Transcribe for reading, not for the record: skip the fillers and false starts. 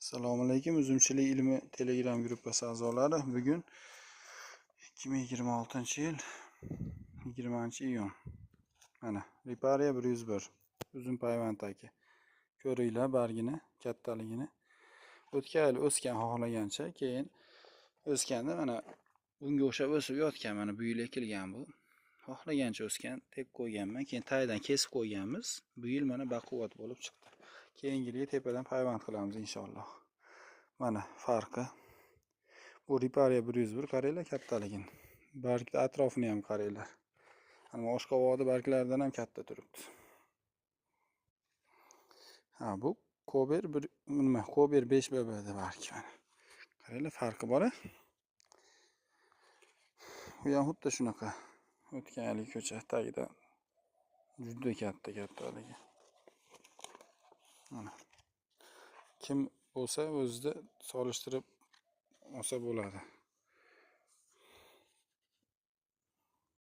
Assalomu alaykum. Uzumchilik ilmi Telegram gruppasi a'zolari. Bugun 2026-yil 20-iyun. Mana Riparia 101 uzum payvandagi. Ko'ringlar bargini, kattaligini. O'tgan yil o'sgan xohlagancha, keyin o'sganda mana bunga o'xshab o'sib yotgan, mana bu yil ekilgan bu. Xohlagancha o'sgan, tep qo'yganman, keyin taydan kesib qo'yganmiz. Bu yil mana baquvvat bo'lib chiqdi. Keyingi yilga tepadan payvand qilamiz inshaalloh. Mana farqi. Bu Riparia 101 qaranglar kattaligini. Bargni atrofini ham qaranglar. Ana oshqovoqni barglaridan ham katta turibdi. Ha, bu Kober nima? Kober 5BB da barg mana. Qaranglar farqi bor-a? Bu ham xuddi shunaqa. O'tgan yilgi ko'cha tagida juda kattaligi. Mana. Kim bo'lsa o'zida solishtirib olsa bo'ladi.